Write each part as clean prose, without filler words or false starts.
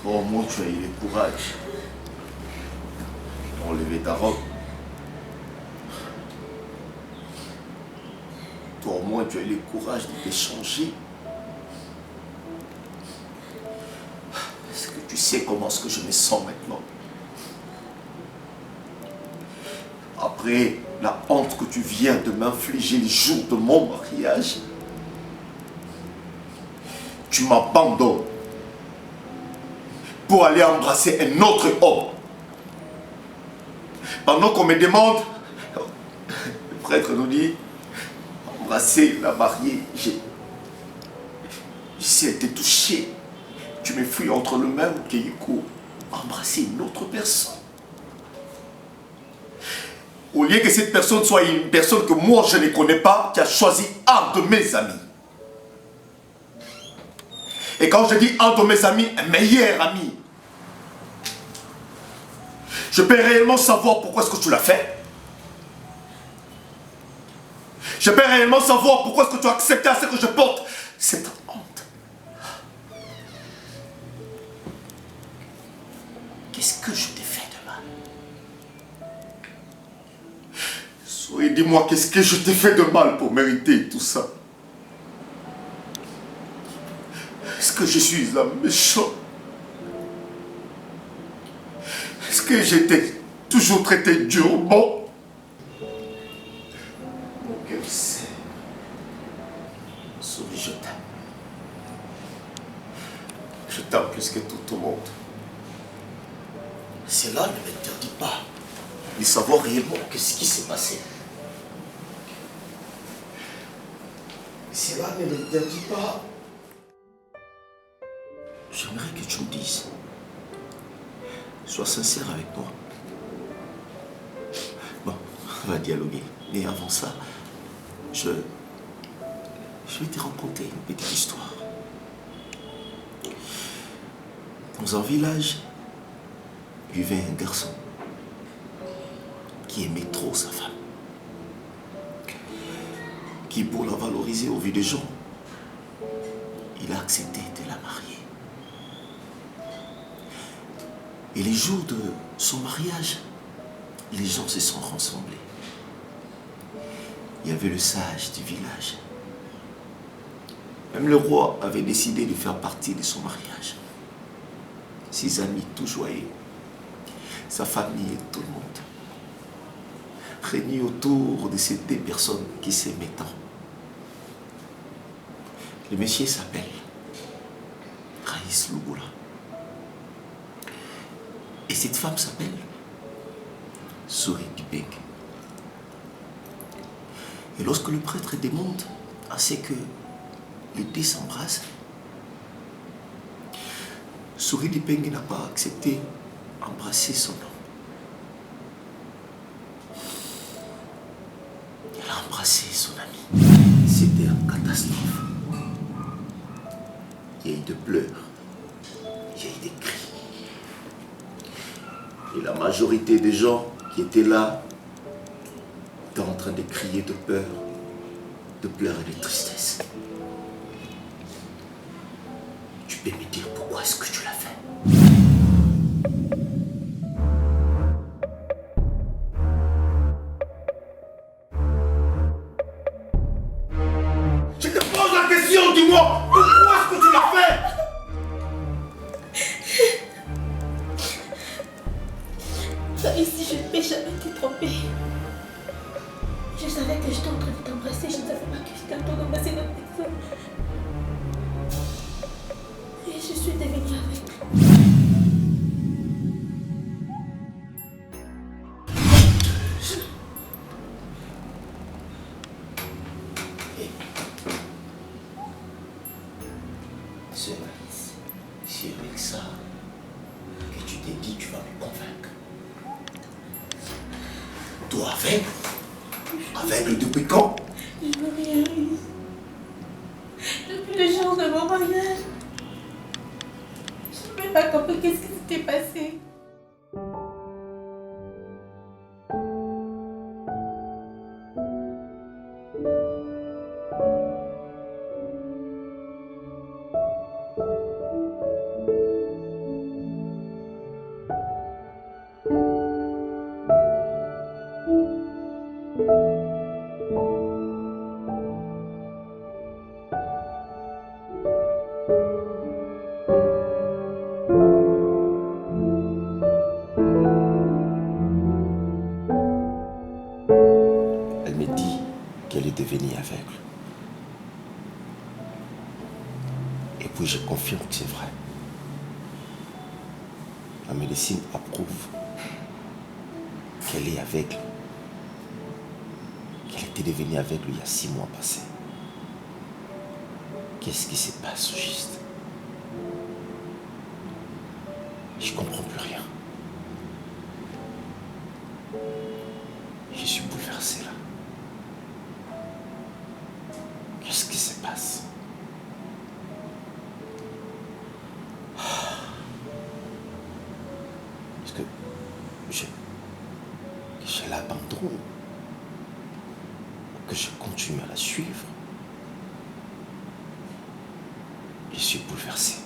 Au moins tu as eu le courage d'enlever ta robe. Toi au moins tu as eu le courage de t'échanger. Est-ce que tu sais comment est-ce que je me sens maintenant? Après la honte que tu viens de m'infliger le jour de mon mariage, tu m'abandonnes pour aller embrasser un autre homme. Pendant qu'on me demande, le prêtre nous dit, embrasser la mariée, j'ai été touché. Tu me fuis entre le même Keiko, embrasser une autre personne. Au lieu que cette personne soit une personne que moi je ne connais pas, qui a choisi un de mes amis. Et quand je dis un de mes amis, un meilleur ami, je peux réellement savoir pourquoi est-ce que tu l'as fait. Je peux réellement savoir pourquoi est-ce que tu as accepté à ce que je porte cette honte. Qu'est-ce que je t'ai fait de mal? Soyez, dis-moi, qu'est-ce que je t'ai fait de mal pour mériter tout ça? Est-ce que je suis un méchant? Est-ce que j'étais toujours traité durement? Mon cœur sait. Souris, je t'aime. Je t'aime plus que tout au monde. Cela ne m'interdit pas de savoir réellement ce qui s'est passé. Cela ne m'interdit pas. J'aimerais que tu me dises. Sois sincère avec moi. Bon, on va dialoguer. Mais avant ça, je vais te raconter une petite histoire. Dans un village, vivait un garçon qui aimait trop sa femme. Qui, pour la valoriser au vu des gens, il a accepté de la marier. Et les jours de son mariage, les gens se sont rassemblés. Il y avait le sage du village. Même le roi avait décidé de faire partie de son mariage. Ses amis tout joyeux, sa famille et tout le monde, réunis autour de ces deux personnes qui s'aimaient tant. Le monsieur s'appelle Raïs Louboula. Et cette femme s'appelle Souris Dipeng. Et lorsque le prêtre demande à ce que les deux s'embrassent, Souris Dipeng n'a pas accepté d'embrasser son homme. Elle a embrassé son ami. C'était une catastrophe. Il y a eu des pleurs, il y a eu des cris. Et la majorité des gens qui étaient là étaient en train de crier de peur, de pleurs et de tristesse. Tu peux me dire pourquoi est-ce que tu l'as fait? Je te pose la question, dis-moi, pourquoi est-ce que tu l'as fait? Ici, je ne peux jamais te tromper. Je savais que j'étais en train de t'embrasser, je ne savais pas que j'étais en train d'embrasser notre personne. Et je suis devenue aveugle. C'est avec ça que tu t'es dit tu vas me convaincre. Toi aveugle? Aveugle depuis quand? Je me réalise. Depuis le jour de mon mariage, je n'ai même pas compris qu'est-ce qui s'était passé. Elle me dit qu'elle est devenue aveugle. Et puis je confirme que c'est vrai. La médecine approuve qu'elle est aveugle. Qu'elle était devenue aveugle il y a 6 mois passés. Qu'est-ce qui se passe au juste? Je ne comprends plus rien. Je suis bouleversé là. Qu'est-ce qui se passe? Est-ce que je l'abandonne? Que je continue à la suivre? Je suis bouleversé.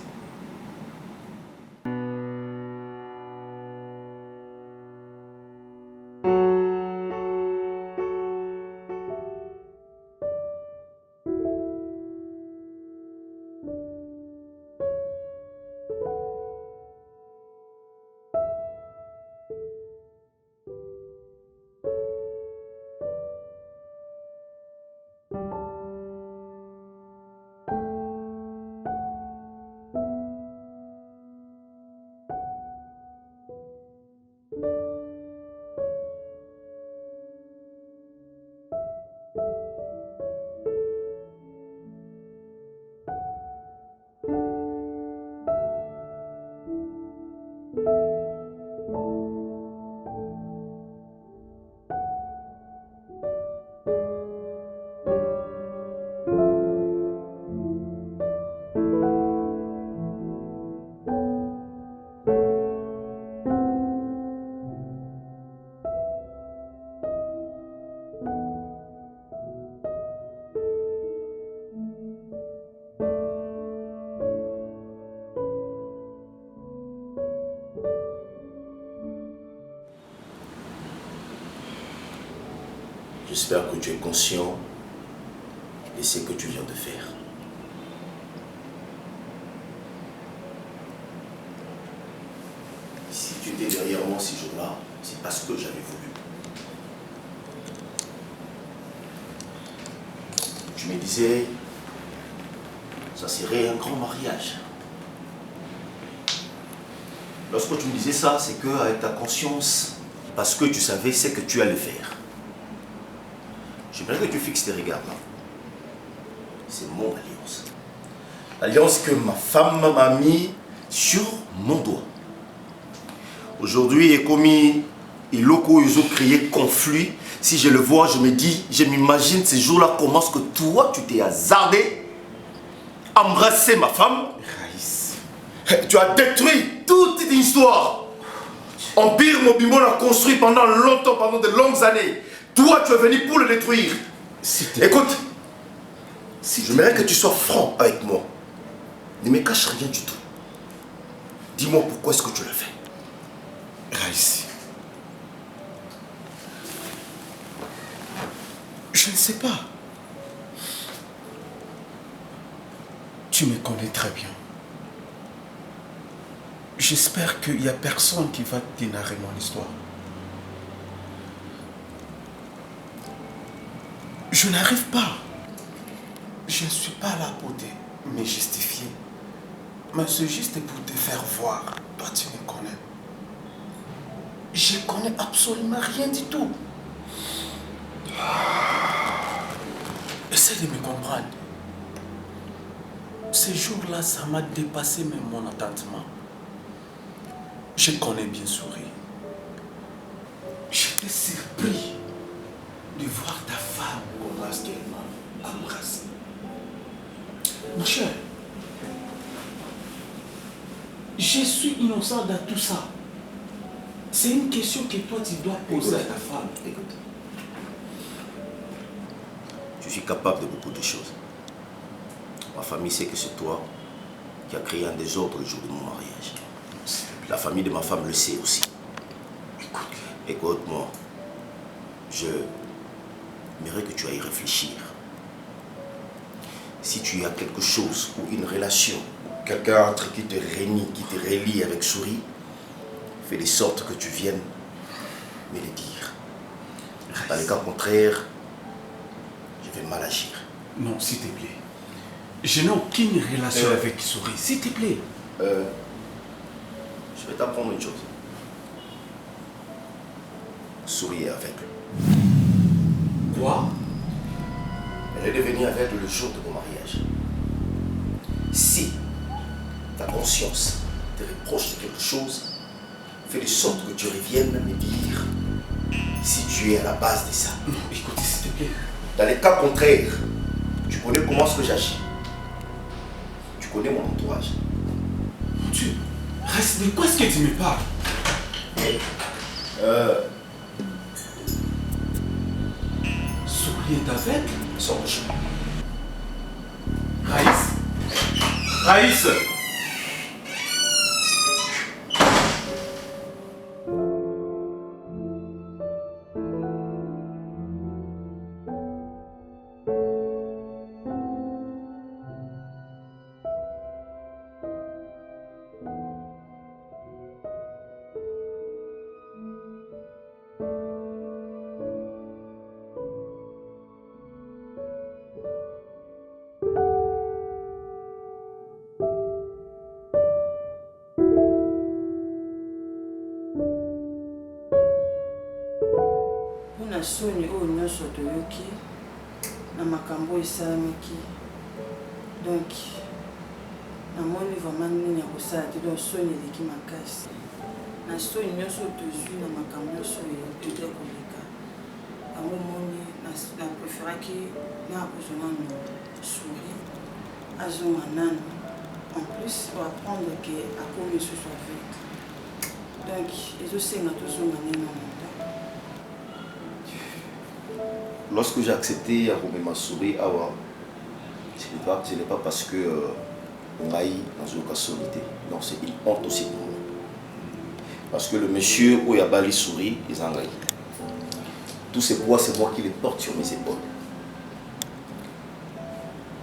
J'espère que tu es conscient de ce que tu viens de faire. Si tu étais derrière moi ce jour-là, c'est parce que j'avais voulu. Tu me disais, ça serait un grand mariage. Lorsque tu me disais ça, c'est qu'avec ta conscience, parce que tu savais ce que tu allais faire. J'aimerais que tu fixes tes regards là. C'est mon alliance. L'alliance que ma femme m'a mis sur mon doigt. Aujourd'hui, et comme ils ont créé conflit, si je le vois, je me dis, je m'imagine ces jours-là, comment est-ce que toi, tu t'es hasardé, embrasser ma femme. Raïs. Tu as détruit toute une histoire. Empire Mobimbo l'a construit pendant longtemps, pendant de longues années. Toi, tu es venu pour le détruire. Écoute, j'aimerais que tu sois franc avec moi. Ne me cache rien du tout. Dis-moi pourquoi est-ce que tu l'as fait. Raïs. Je ne sais pas. Tu me connais très bien. J'espère qu'il n'y a personne qui va dénarrer mon histoire. Je n'arrive pas. Je ne suis pas là pour te me justifier. Mais c'est juste pour te faire voir. Toi, tu me connais. Je ne connais absolument rien du tout. Essaie de me comprendre. Ces jours-là, ça m'a dépassé même mon entendement. Je connais bien Souris. J'étais surpris de voir ta femme comment est-ce qu'elle m'a embrassé. Mon cher, je suis innocent dans tout ça. C'est une question que toi tu dois poser à ta femme. Écoute. Je suis capable de beaucoup de choses. Ma famille sait que c'est toi qui as créé un désordre le jour de mon mariage. La famille de ma femme le sait aussi. Écoute-moi. J'aimerais que tu ailles réfléchir. Si tu as quelque chose ou une relation, quelqu'un entre qui te réunit, qui te relie avec Souris, fais de sorte que tu viennes me le dire. Dans le cas contraire, je vais mal agir. Non, s'il te plaît. Je n'ai aucune relation avec Souris, s'il te plaît. Je vais t'apprendre une chose. Souris est aveugle. Quoi? Elle est devenue aveugle le jour de mon mariage. Si ta conscience te reproche de quelque chose, fais de sorte que tu reviennes me dire si tu es à la base de ça. Non, écoute, s'il te plaît. Dans le cas contraire, tu connais comment est-ce que j'agis. Tu connais mon entourage. Mon Dieu, reste, de quoi est-ce que tu me parles? Souris est aveugle? Sors de chez moi. Raïs! Raïs! Na soni oyo nyonso toyoki na makambo esalamaki, donc namoni vraiment nini ya kosala te, donc soni eleki makasi. Na soni nyonso tozwi na makambo nyonso tote koleka, yango moni na préféraki na akozwa nano Souris azonga nano, en plus oapprendre ke akomi lisusu aveugle, donc ezosenga tozonga nini na monda. Lorsque j'ai accepté à remettre ma Souris, ce n'est pas parce que on a eu dans une occasion. Non, c'est une honte aussi pour moi. Parce que le monsieur où il y a Bali Souris, ils ont gagné. Tous ces poids, c'est moi qui les porte sur mes épaules.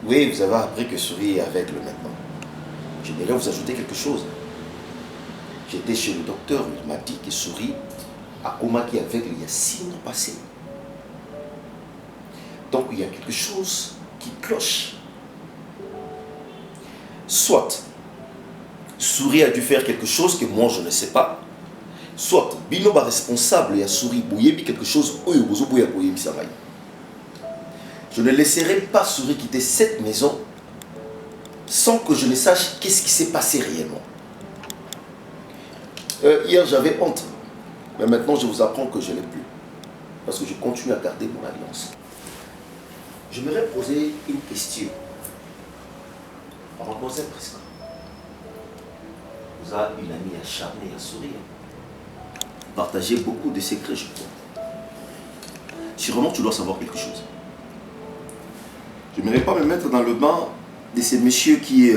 Oui, vous avez appris que Souris est aveugle maintenant. J'aimerais vous ajouter quelque chose. J'étais chez le docteur, il m'a dit que Souris a qui est aveugle il y a 6 mois passés. Donc il y a quelque chose qui cloche. Soit Souris a dû faire quelque chose que moi je ne sais pas. Soit Bino est responsable et a Souris bouillébi quelque chose. Je ne laisserai pas Souris quitter cette maison sans que je ne sache qu'est-ce qui s'est passé réellement. Hier j'avais honte, mais maintenant je vous apprends que je ne l'ai plus. Parce que je continue à garder mon alliance. Je m'aimerais poser une question. Mademoiselle Presca, vous avez une amie acharnée à sourire. Partagez beaucoup de secrets, je crois. Sûrement, tu dois savoir quelque chose. Je n'aimerais pas me mettre dans le bain de ces messieurs qui est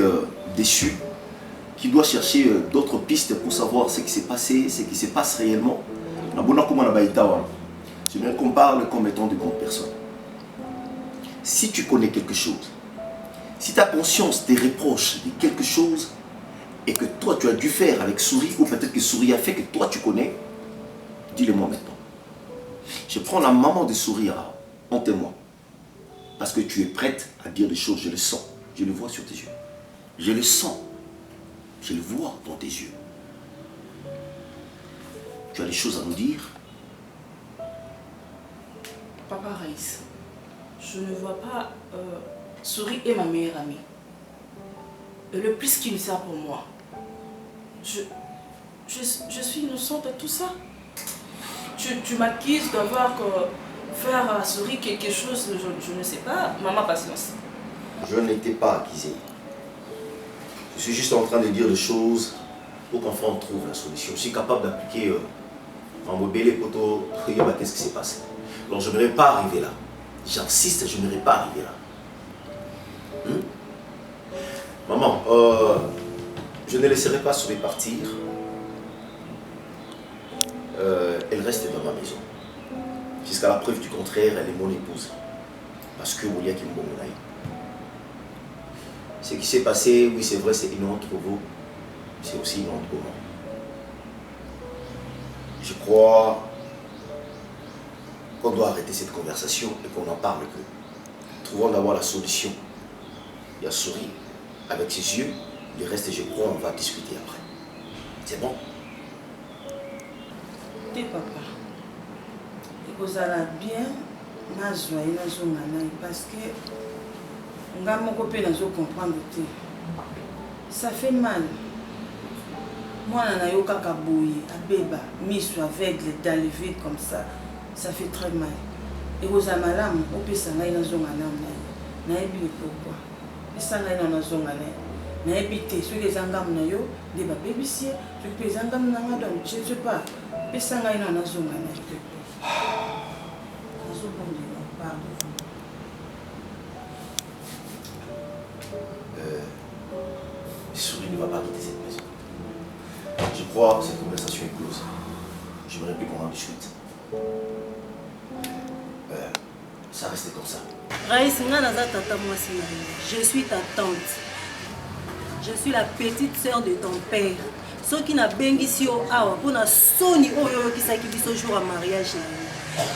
déçu, qui doit chercher d'autres pistes pour savoir ce qui s'est passé, ce qui se passe réellement. J'aimerais qu'on parle comme étant de grandes personnes. Si tu connais quelque chose, si tu as conscience des reproches de quelque chose et que toi tu as dû faire avec Souris, ou peut-être que Souris a fait que toi tu connais, dis-le-moi maintenant. Je prends la maman de Souris en témoin. Parce que tu es prête à dire les choses, je le sens. Je le vois sur tes yeux. Je le sens. Je le vois dans tes yeux. Tu as des choses à nous dire? Papa Raïs, je ne vois pas... Souris est ma meilleure amie. Et le plus qu'il sert pour moi. Je suis innocente de tout ça. Tu m'accuses d'avoir faire à Souris quelque chose, je ne sais pas. Maman, patience. Je n'étais pas accusé. Je suis juste en train de dire les choses pour qu'enfin on trouve la solution. Je suis capable d'appliquer en mobile et poteau, regarde qu'est-ce qui s'est passé. Alors je n'aimerais pas arriver là. J'insiste, je n'aimerais pas arriver là. Maman, je ne laisserai pas Souris partir. Elle reste dans ma maison. Jusqu'à la preuve du contraire, elle est mon épouse. Parce que Oulia Kimbomonaï. Ce qui s'est passé, oui c'est vrai, c'est une honte pour vous. C'est aussi une honte pour moi. Je crois qu'on doit arrêter cette conversation et qu'on n'en parle plus. Trouvons d'abord la solution. Il y a Souris, avec ses yeux, le reste, je crois, on va discuter après. C'est bon? T'es papa. Et vous allez bien, ma joie et ma joie, parce que nga mon copain n'a pas comprendre. Ça fait mal. Moi, on a eu kaka bouillé, à béba, mis sur aveugle, dans le vide comme ça. Ça fait très mal. Et vous allez mal, on peut s'en aller dans un anam. N'a pas pourquoi. Et ça n'a pas dans un anam. N'a pas été sur les angam na yo, des babysiers, sur les angam na madame, je ne sais pas. Et ça n'a pas dans un anam. Souris ne va pas quitter cette maison. Je crois que cette conversation est close. J'aimerais plus qu'on en discute. Ça restait comme ça. Raïs, je suis ta tante. Je suis la petite sœur de ton père. Ceux qui n'ont pas ici pour na soni oyo qui s'acquitte ce jour à mariage.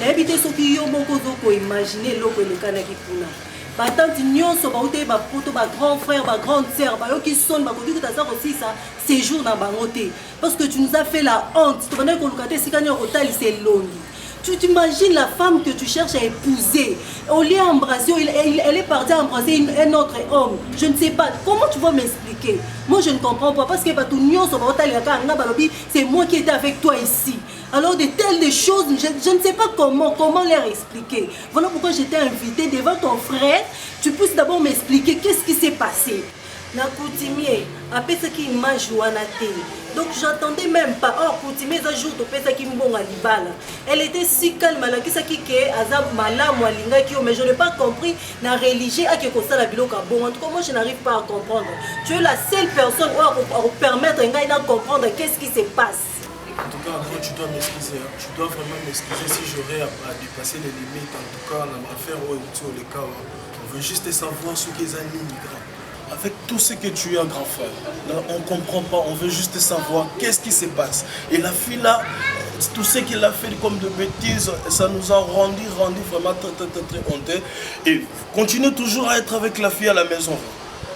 N'habitez ceux qui ont beaucoup imaginer l'eau que le canaki puna. Ba tante nyonso ba uté ba poto ba grand frère ba grande sœur ba yo qui sonne ba ko dit que ta sœur aussi ça séjour na bangoté parce que tu nous as fait la honte. Tu venais qu'on lukate sikani hotel c'est longi. Tu t'imagines la femme que tu cherches à épouser. Au lieu d'embrasser, elle est partie embrasser un autre homme. Je ne sais pas. Comment tu vas m'expliquer? Moi, je ne comprends pas. Parce que c'est moi qui étais avec toi ici. Alors, de telles choses, je ne sais pas comment leur expliquer. Voilà pourquoi j'étais invitée devant ton frère. Tu puisses d'abord m'expliquer qu'est-ce qui s'est passé. Na coutumier, après ce qui m'a joué à la télé. Donc j'attendais même pas. Or, coutumier, un jour, tu fais ça qui m'bonga libala. Elle était si calme, elle a dit qui est azab malam ou alinga qui mais je n'ai pas compris na religieux à qui ça la biloka bon. En tout cas, moi je n'arrive pas à comprendre. Tu es la seule personne qui va permettre à comprendre qu'est-ce qui se passe. cas, gros, tu dois m'excuser. Hein. Tu dois vraiment m'excuser si j'aurais à dépasser les limites. En tout cas, on va faire sur les cas. On veut juste savoir ce qu'ils ont mis, grand. Avec tout ce que tu as, grand frère, là, on ne comprend pas. On veut juste savoir qu'est-ce qui se passe. Et la fille là, tout ce qu'elle a fait comme de bêtises, ça nous a rendu vraiment très honteux. Et continue toujours à être avec la fille à la maison.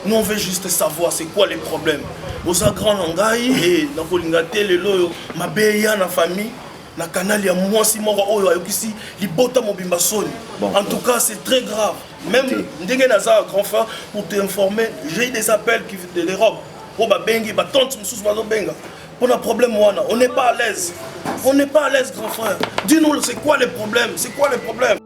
Nous, on veut juste savoir c'est quoi les problèmes. Aux agrand nangai et na kolingate lelo mabeya na famille na canal ya mwasi moko oyo ayokisi libota mobimba soni. En tout cas, c'est très grave. Même ndenge naza grand frère pour t'informer, j'ai des appels qui de l'Europe. Oh ba bengi ba tante mususu bazo benga. On a problème wana, on n'est pas à l'aise. On n'est pas à l'aise grand frère. Dis-nous c'est quoi les problèmes? C'est quoi les problèmes?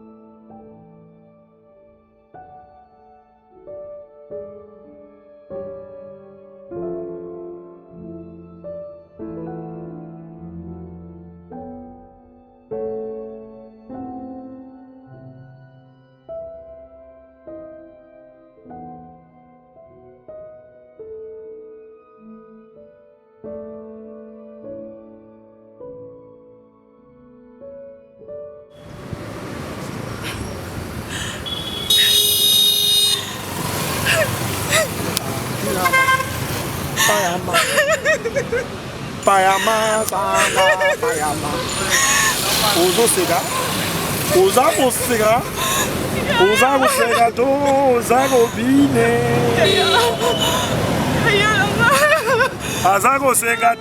Payama, Payama. Ozo Sega, Ozago Sega, Ozago Sega, Ozago Bine. Azago Sega,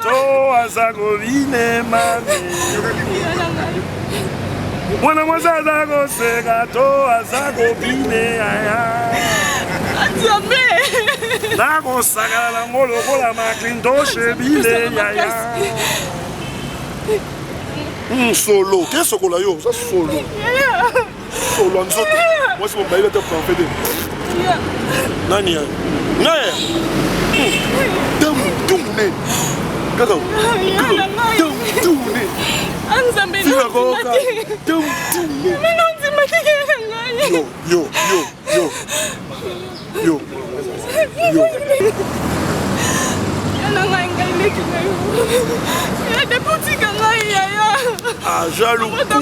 Azago Bine, Mami. Mwana mwaza Azago Sega, Azago Bine, Nago sagala ngolo kola maklindo shebile yaya. Solo, qu'est-ce que c'est yo? Ça solo. Solo en sorte. Moi c'est mon bail de pour en fait. Nani? Naya. Dumne. Gaga. Dumne. Anzambe no. Dumne. Mais non, c'est ma tête. Yo. Ah, jaloux, putain!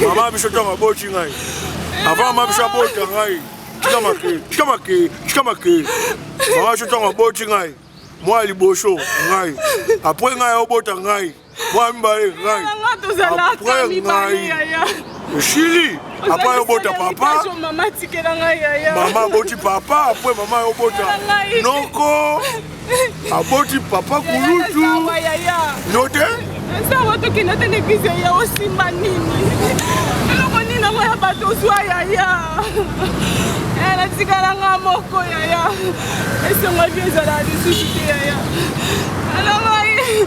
Maman, je suis dans ma botte. Avant, maman, je suis à botte. Maman, je suis dans ma botte. Moi, je suis chaud. Après, je suis à botte. Moi, je suis après, Chili. Après, je suis papa. Maman, boti papa. Après, maman, je suis Noko. Aboti papa kulutu. Note? Ça va te kina tene kise ya osimba nini. Eloko nini na ya bato swa yaya. Ela tikala nga moko yaya. Ese nga bieza la disushite yaya. Ala ngai.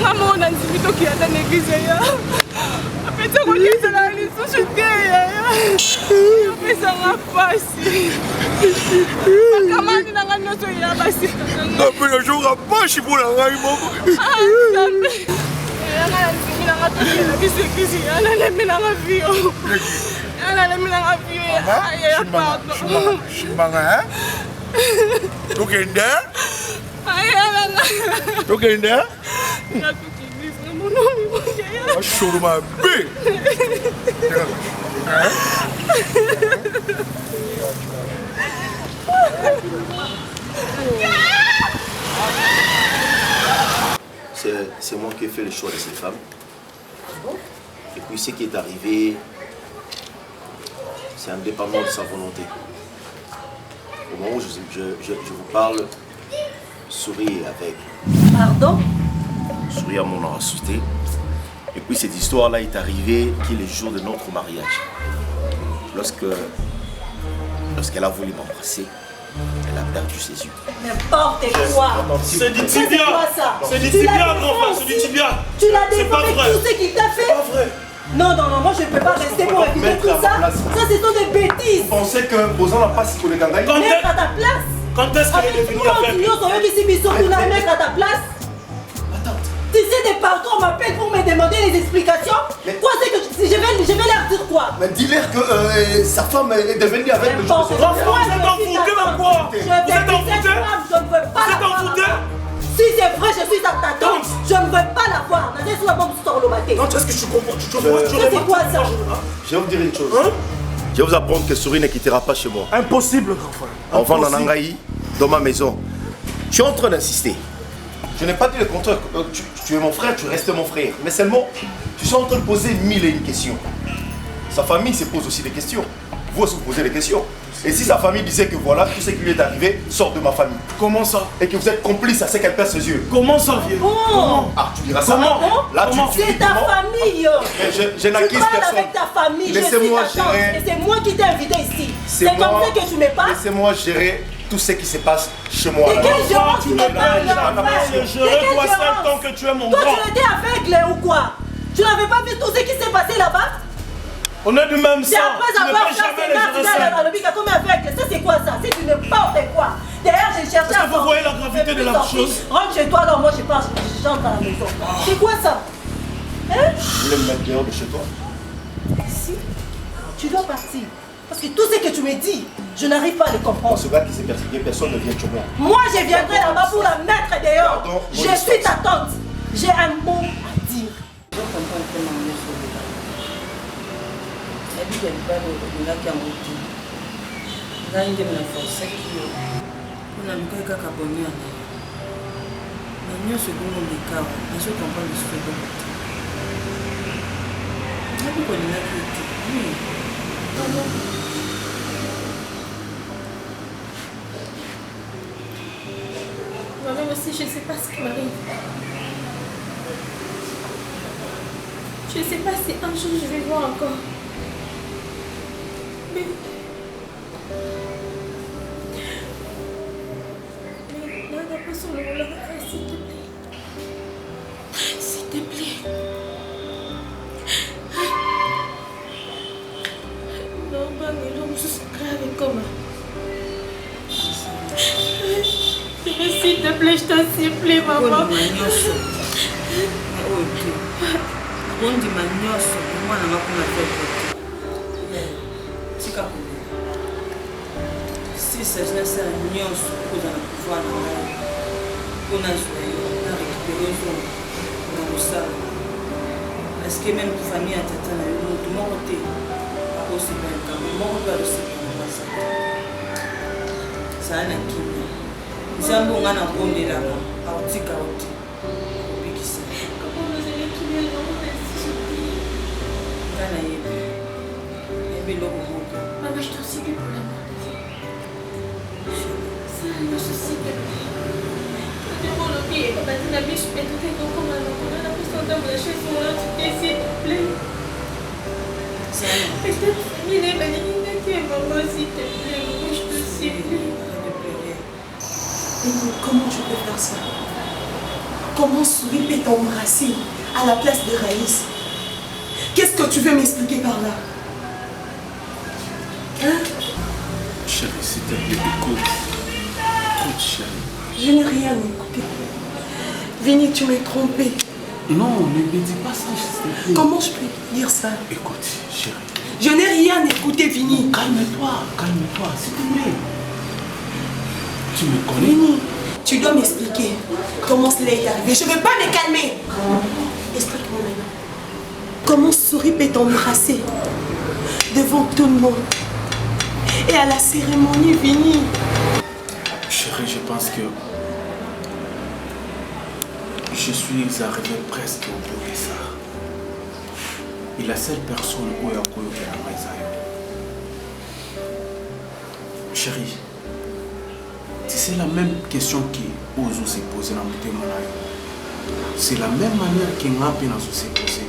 Nga mona nzimito ki ata negise ya. Apeta ko bieza la disushite yaya. Apesa nga pasi. Kamani na nga noto ya basi. Après, je joue à pas pour la raille. C'est moi qui ai fait le choix de cette femme. Et puis ce qui est arrivé, c'est indépendant de sa volonté. Au moment où je vous parle, souriez avec. Pardon? Souriez à mon ancienneté. Et puis cette histoire-là est arrivée qui est le jour de notre mariage. Lorsqu'elle a voulu m'embrasser, elle a perdu ses yeux. N'importe quoi. C'est du tibia. C'est du tibia, grand frère, c'est du tibia. Tu l'as C'est pas défendu vrai. tout ce qu'il t'a fait. C'est pas vrai. Non, moi je ne peux pas rester pour éviter tout ça. Ça, ce sont des bêtises. Vous pensez que Bozan n'a pas si qu'on est gangaï? Mettre à ta place. Quand est-ce qu'elle est venue avec? Mettre à ta place. Tu sais, de partout, on m'appelle pour me demander les explications. Mais... Quoi, c'est que je vais leur dire quoi? Mais dis-leur que sa femme est devenue avec le N'importe jour. quoi. Vous êtes en foutu ou quoi? Vous êtes en foutu? Je ne veux pas Vous êtes en foutu? Si c'est vrai, je suis ta tante. Je ne veux pas la voir. Tante, est-ce que tu comprends? C'est quoi ça? Je vais vous dire une chose. Je vais vous apprendre que Souris ne quittera pas chez moi. Impossible, grand frère. Enfant d'Anangaï, dans ma maison. Je suis en train d'insister. Je n'ai pas dit le contraire. Tu es mon frère, tu restes mon frère. Mais seulement, je suis en train de poser 1001 questions. Sa famille se pose aussi des questions. Vous aussi vous posez des questions. Et si sa famille disait que voilà, tout ce qui lui est arrivé sort de ma famille. Comment ça? Et que vous êtes complice à ce qu'elle perd ses yeux. Comment ça, vieux? Comment? Ah, tu diras ça. Comment? Là, tu C'est dis ta comment? famille. Je n'accuse Tu parles personne. avec ta famille. Je suis Laissez-moi ta tante. gérer. Et c'est moi qui t'ai invité ici. C'est moi- comme ça que tu me parles. Laissez-moi gérer tout ce qui se passe chez moi. Et quel gérant tu me parles, Je revois ça tant que tu es mon Toi, grand. tu étais aveugle ou quoi? Tu n'avais pas vu tout ce qui s'est passé là-bas? On est du même C'est sang. après Tu ne avoir peux fait jamais ces les gars, tu gérer dois aller ça. dans le bic comme aveugle. Ça, c'est quoi ça? C'est du n'importe quoi. D'ailleurs, j'ai cherché Est-ce que vous voyez la gravité de la chose? Rentre chez toi, alors moi, je pars, j'entre à la maison. C'est quoi ça? Hein? Vous voulez me mettre dehors de chez toi? Si, tu dois partir. Parce que tout ce que tu me dis, je n'arrive pas à le comprendre. Ce gars qui s'est persécuté, personne ne vient chez moi. Moi, je viendrai là-bas pour la mettre dehors. Pardon, Je mon suis ta tante. J'ai un mot à dire. Je comprends un peu mon sauvé. La vie de l'Ibano, il y a qui a monté. Il y a une de mes forces qui on a mis quelqu'un qui a bonné. Mais nous, ce qu'on a mis, je comprends le souffle de l'autre. Il y a beaucoup de gens qui étaient. Oui. Moi-même aussi, je ne sais pas ce qui m'arrive. Je ne sais pas si un jour je vais voir encore. Mais là, pas sur le rouleau, s'il te plaît. S'il te plaît. Non, pas mais l'homme, je suis grave comme. S'il te plaît, je t'en supplie, maman. Ondima nyonso mwana makuna fete tika si s'agit de ça nyonso pour dans pouvoir on a joué on a récupéré on a ça parce que même pour famille à tata na yo tout mon côté pas aussi bien comme mon côté aussi ça ça na kimia nzambo ngana bondela ba autika oti obikisa Maman, je t'en supplie pour l'amour de Dieu. Ça, je te supplie. Je demande au pied, on va dire la biche, mais tout est comme un enfant. On a l'impression de me lâcher sur moi, s'il te plaît. Peut-être, il est magnifique, maman, s'il te plaît. Maman, je te supplie. Comment tu peux faire ça? Comment Souris peut t'embrasser à la place de Raïs? Qu'est-ce que tu veux m'expliquer par là? Hein? Chérie, s'il te plaît, écoute. Écoute, chérie. Je n'ai rien écouté. Vini, tu m'es trompé. Non, ne me dis pas ça, s'il te plaît. Comment je peux dire ça? Écoute, chérie. Je n'ai rien écouté, Vini. Calme-toi, s'il te plaît. Tu me connais? Vini, tu dois m'expliquer comment cela est arrivé. Je ne veux pas me calmer. Explique-moi maintenant. Comment Souris peut t'embrasser devant tout le monde et à la cérémonie, Vini? Chérie, je pense que je suis arrivé presque au bout de ça. Et la seule personne où il y a chérie, c'est la même question qui Ozo s'est posée dans mon témoin. C'est la même manière qu'il m'a s'est posée.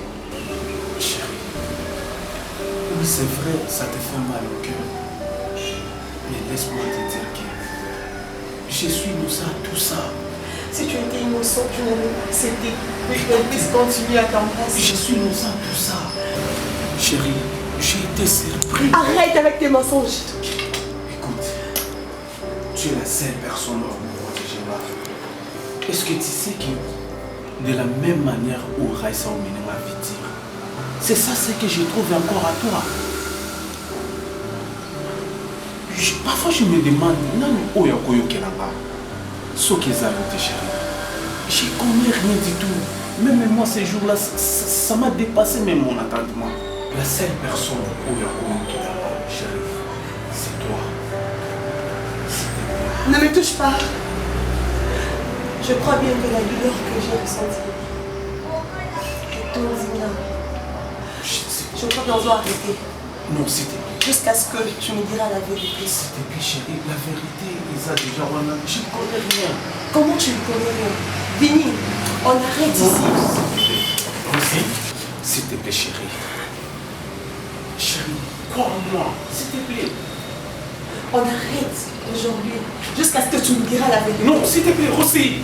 Chérie, oui, c'est vrai, ça te fait mal au cœur. Mais laisse-moi te dire que je suis innocent à tout ça. Si tu étais innocent, tu n'aurais pas accepté que je puisse continuer à t'embrasser. Je suis innocent à tout ça. Chérie, j'ai été surpris. Arrête avec tes mensonges. Écoute, tu es la seule personne à me protéger là. Est-ce que tu sais que de la même manière où Raïssa a mené ma victime, c'est ça ce que je trouve encore à toi. Parfois je me demande, non, où est-ce que tu es là-bas? Ce que tu as chérie. Je connais rien du tout. Même moi, ces jours-là, ça m'a dépassé même mon entendement. La seule personne où il y a communiqué là-bas, chérie, c'est toi. Ne me touche pas. Je crois bien que la douleur que j'ai ressentie est tout Zina. Je crois qu'on doit arrêter. Non, s'il te plaît. Jusqu'à ce que tu me diras la vérité. S'il te plaît, chérie, la vérité, Isa, déjà, je ne connais rien. Comment tu ne connais rien? Vini, on arrête ici. Aussi, s'il te plaît, chérie. Chérie, crois en moi, s'il te plaît. On arrête aujourd'hui, jusqu'à ce que tu me diras la vérité. Non, s'il te plaît, Rossi.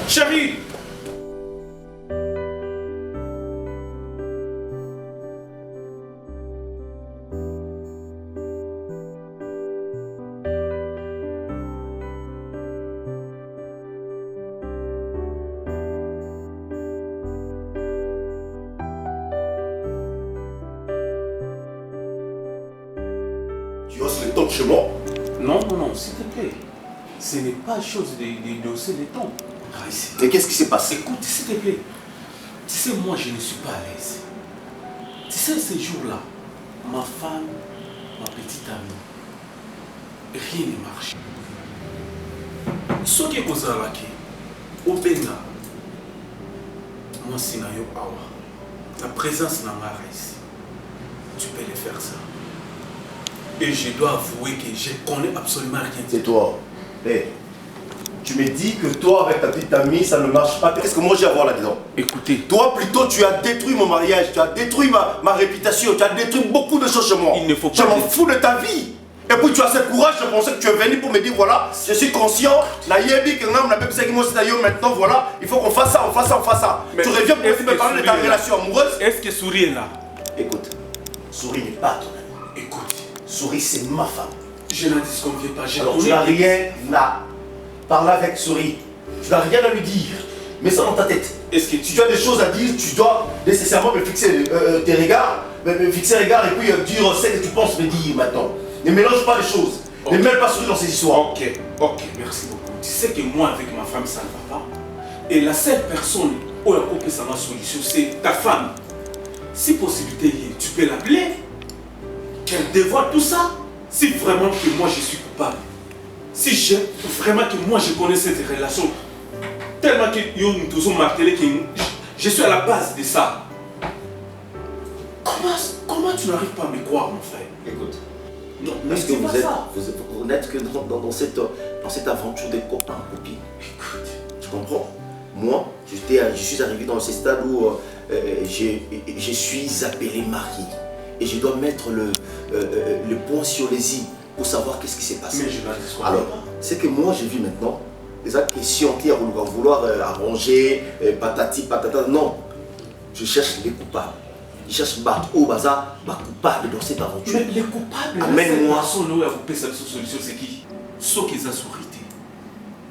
Chérie. Tu oses les temps chez moi? Non, s'il te plaît. Ce n'est pas chose de hausser les tons. Mais qu'est-ce qui s'est passé? Écoute, s'il te plaît. Tu sais, moi, je ne suis pas à l'aise. Tu sais, ces jours-là, ma femme, ma petite amie, rien ne marche. Ce qui est causé à la qui, au Benga, moi, c'est Nayo Awa. La présence n'a pas ici. Tu peux le faire ça. Et je dois avouer que je connais absolument rien. C'est toi. Hey, tu me dis que toi, avec ta petite amie, ça ne marche pas. Qu'est-ce que moi j'ai à voir là-dedans? Écoutez. Toi, plutôt, tu as détruit mon mariage, tu as détruit ma réputation, tu as détruit beaucoup de choses chez moi. Il ne faut pas. Je m'en fous de ta vie. Et puis tu as ce courage de penser que tu es venu pour me dire voilà, je suis conscient, maintenant voilà, il faut qu'on fasse ça, on fasse ça, on fasse ça. Mais tu reviens pour me parler de ta relation amoureuse. Est-ce que Souris est là? Écoute, Souris n'est pas ton ami. Écoute, Souris c'est ma femme. je n'en disconviens pas. Alors tu n'as rien à parler avec Souris. Tu n'as rien à lui dire. Mets ça dans ta tête. Est-ce que Si tu as des choses à dire, tu dois nécessairement me fixer tes regards, me fixer les regards et puis dire ce que tu penses me dire maintenant. Ne mélange pas les choses. Okay. Ne mêle pas Souris dans ces histoires. Ok, merci beaucoup. Tu sais que moi avec ma femme ça ne va pas. Et la seule personne où elle peut savoir solution, c'est ta femme. Si possibilité, tu peux l'appeler, qu'elle dévoile tout ça. Si vraiment que moi je suis coupable. Si vraiment que moi je connais cette relation, tellement que nous toujours martelé que je suis à la base de ça. Comment tu n'arrives pas à me croire, mon frère? Écoute. Non, parce que vous n'êtes que dans cette aventure de copains, copines. Écoute. Tu comprends? Moi, je suis arrivé dans ce stade où je suis appelé mari. Et je dois mettre le point sur les i pour savoir qu'est-ce qui s'est passé. Mais je n'ai pas. Alors, c'est que moi, je vis maintenant des questions qui vont vouloir arranger, patati, patata. Non, je cherche les coupables. Je cherche au bazar, coupable dans cette aventure. Mais les coupables, amène-moi. Nous avons coupé cette solution, c'est qui? Ceux qui ont souri.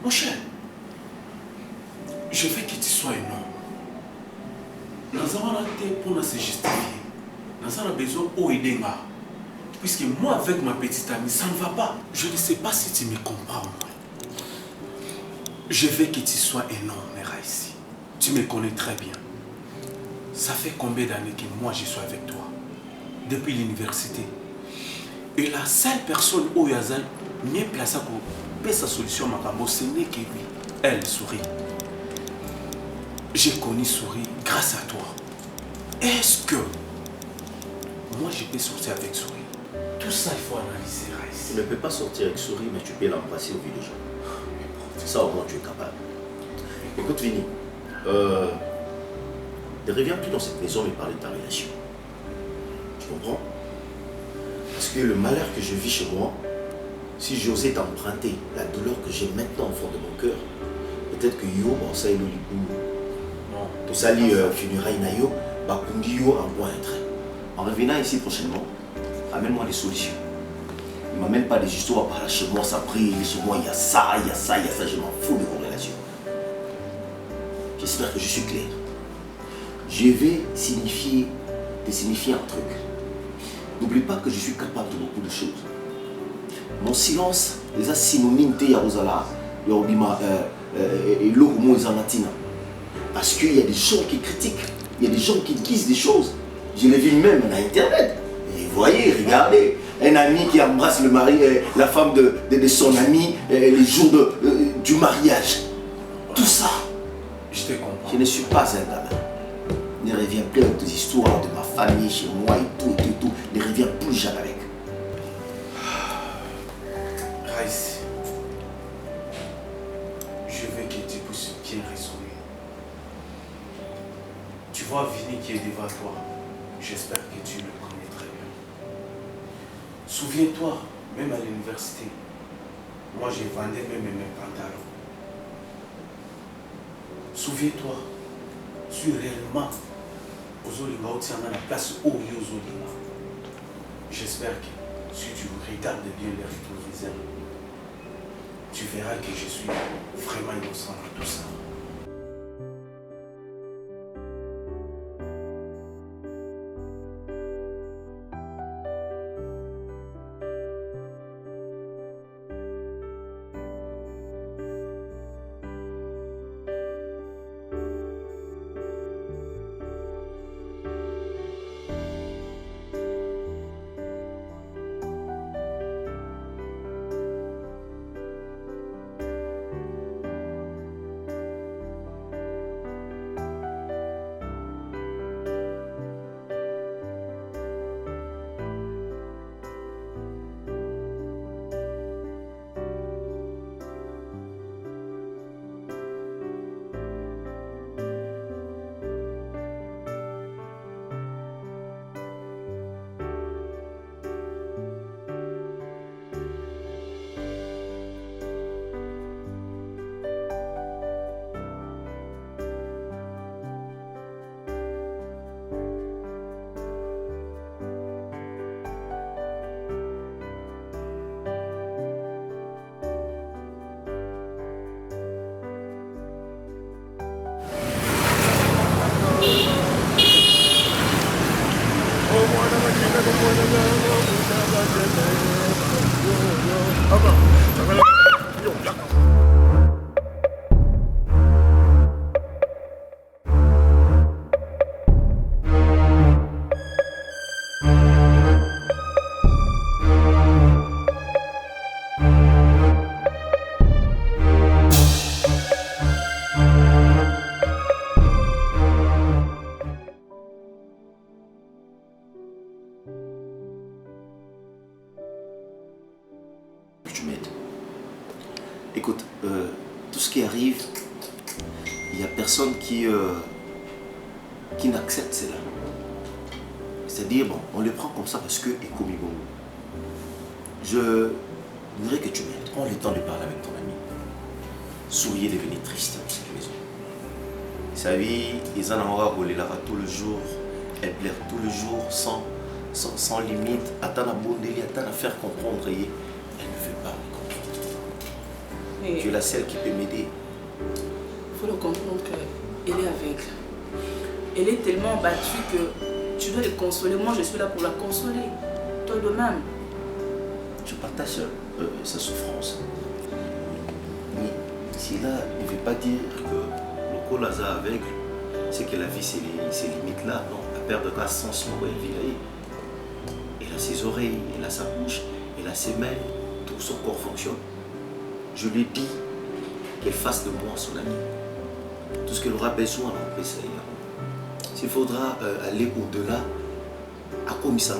Mon cher, je veux que tu sois un homme. Nous avons été pour nous justifier. Nous avons besoin d'aider. Puisque moi, avec ma petite amie, ça ne va pas. Je ne sais pas si tu me comprends. Je veux que tu sois un homme, Raïssi. Tu me connais très bien. Ça fait combien d'années que moi je suis avec toi? Depuis l'université. Et la seule personne où Yazal mieux placée pour faire sa solution, ce n'est que lui. Elle, Souris. J'ai connu Souris grâce à toi. Est-ce que moi je peux sortir avec Souris? Tout ça, il faut analyser, Raïs. Tu ne peux pas sortir avec Souris, mais tu peux l'embrasser au vu des gens. Ça, au moins, tu es capable. Écoute, Vini, ne reviens plus dans cette maison et parler de ta relation. Tu comprends? Parce que le malheur que je vis chez moi, si j'osais t'emprunter la douleur que j'ai maintenant au fond de mon cœur, peut-être que yo, ça est le libou. Non. Tout ça, funérailles nayo, bakundi yo en point un trait. En revenant ici prochainement, amène-moi des solutions. Ne m'amène pas des histoires par là, chez moi ça brille, chez moi il y a ça, il y a ça, il y a ça, je m'en fous de vos relations. J'espère que je suis clair. Je vais te signifier un truc. N'oublie pas que je suis capable de beaucoup de choses. Mon silence, les synonymes de Yarosala, Parce qu'il y a des gens qui critiquent, il y a des gens qui disent des choses. Je l'ai vu même à Internet. Et vous voyez, regardez, un ami qui embrasse le mari, la femme de son ami les jours du mariage. Tout ça. Je te comprends. Je ne suis pas un gamin. Ne reviens plus avec tes histoires de ma famille chez moi et tout. Ne reviens plus jamais avec. Raïs, je veux que tu puisses bien raisonner. Tu vois Vini qui est devant toi. J'espère que tu le connais très bien. Souviens-toi, même à l'université, moi j'ai vendu même mes pantalons. Souviens-toi, si réellement Ozolinga Otiana la place où Ozolinga, j'espère que si tu regardes bien les rétroviseurs, tu verras que je suis vraiment innocent dans tout ça. Écoute, tout ce qui arrive, il n'y a personne qui n'accepte cela. C'est-à-dire, bon, on le prend comme ça parce que Ekomi Bongo. Je voudrais que tu m'aides. Prends le temps de parler avec ton ami. Souriez, devenez triste dans cette maison. Sa vie, ils en ont roulé là tout le jour. Elle pleure tout le jour sans limite. Attends à bondir, attends à faire comprendre. Elle ne veut pas me comprendre. Et tu es la seule qui peut m'aider. il faut le comprendre qu'elle est aveugle. Elle est tellement battue que tu dois la consoler. Moi, je suis là pour la consoler. Toi de même. Je partage sa souffrance. Mais cela ne veut pas dire que le colaza aveugle, c'est que la vie, c'est limite là. Non, elle perdra sens dans la vie. Elle a ses oreilles, elle a sa bouche, elle a ses mains, tout son corps fonctionne. Je lui dis qu'elle fasse de moi son ami. Tout ce qu'elle aura besoin, on peut essayer. S'il faudra aller au-delà, à comme ça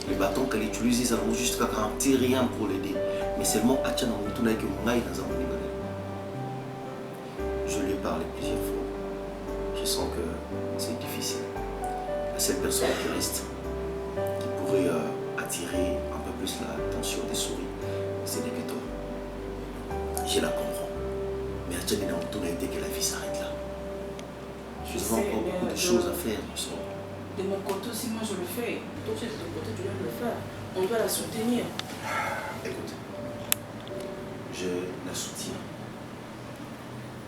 les bâtons qu'elle utilise, ils ont juste qu'à un petit rien pour l'aider. Mais seulement à Tchana Moutouna que mon maï dans un moment. Je lui ai parlé plusieurs fois. Je sens que c'est difficile. La seule personne qui reste, qui pourrait attirer un peu plus l'attention des souris, c'est Nebeto. Je la comprends. Mais à Tchana Moutouna, dès que la vie s'arrête là. Je vois encore beaucoup de choses à faire, nous sommes. De mon côté aussi, moi je le fais. Toi, tu es de ton côté, tu dois le faire. On doit la soutenir. Écoute, je la soutiens.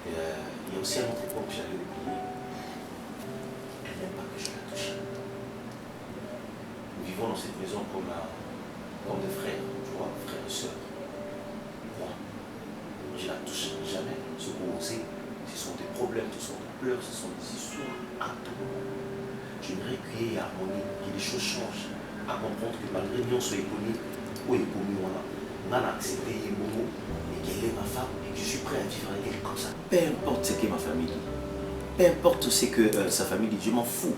Et, il y a aussi un autre point que j'allais oublier. Elle n'aime pas que je la touche. Nous vivons dans cette maison comme des frères, tu vois, frères et sœurs. pleure, ce sont des histoires à tout. J'aimerais qu'il y ait harmonie, que les choses changent. À comprendre que malgré nous, on soit éconnus, ou éconnus, on a accepté les mots et qu'elle est ma femme et que je suis prêt à vivre avec elle comme ça. Peu importe ce qu'est ma famille dit, peu importe ce que sa famille dit, je m'en fous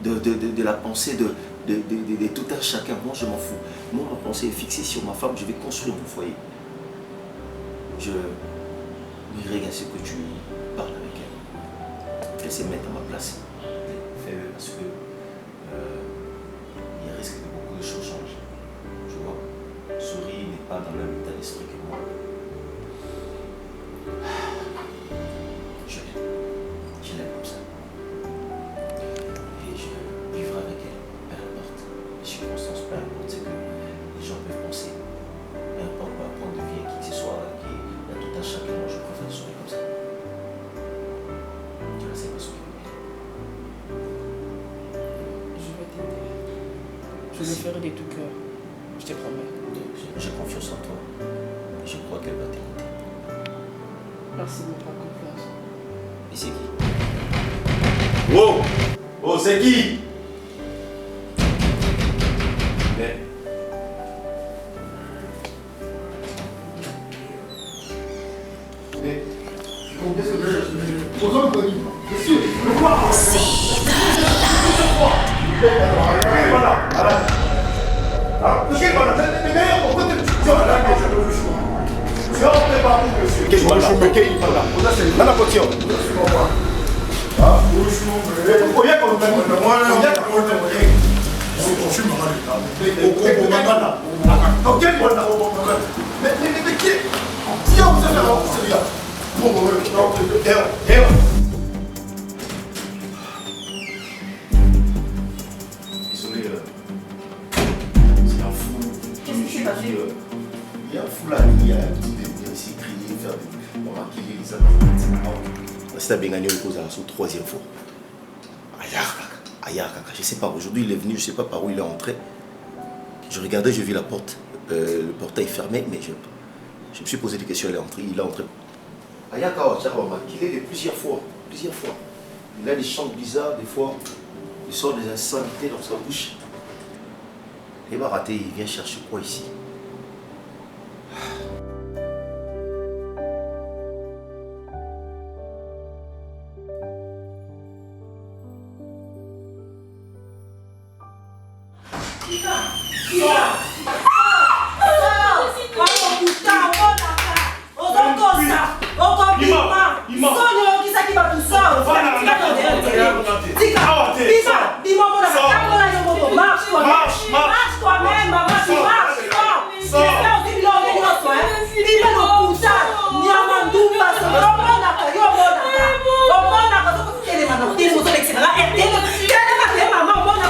de la pensée de tout un chacun. Moi, je m'en fous. Moi, ma pensée est fixée sur ma femme, je vais construire mon foyer. Je m'irai à ce que tu parles avec elle. Qu'elle se mette à ma place. Fais-le parce que il risque que beaucoup de choses changent. Tu vois, Souris n'est pas dans le même état d'esprit que moi. Je l'aime comme ça. Et je vivrai avec elle, peu importe les circonstances, peu importe ce que les gens peuvent penser. Peu importe ma point de vie, qui que ce soit, qui a tout un chacun, moi je préfère sourire comme ça. Tu la sais pas sourire. Je vais t'aider. Je le ferai de tout cœur. Je te promets. J'ai confiance en toi. Je crois qu'elle va t'aider. Merci de me faire confiance. Et c'est qui? Oh! Oh, c'est qui? Mais... Mais... Qu'est-ce que je... Aux hommes connus. C'est sûr. Le quoi? C'est de la... Voilà. Voilà. Ah, monsieur, voilà. Mais meilleur, pourquoi tu... Tu as rentré par où, monsieur? Qu'est-ce que je me caille? Voilà. On a continué. Ah, oya ko na mwana oya ko na oya je me rends au quel point là mais qui a vous fait là c'est bien bon désolé c'est un fou qu'est-ce qui s'est passé? il y a un fou là il y a un petit bébé ici crier faire des maquiller les amis. C'est bien gagné cause à la troisième fois. Aïe, je sais pas, aujourd'hui il est venu, je sais pas par où il est entré. Je regardais, j'ai vu la porte, le portail fermé, mais je me suis posé des questions, il est entré. Aïe, il est plusieurs fois. Il a des chants bizarres, des fois, il sort des insanités dans sa bouche. Il va rater, il vient chercher quoi ici?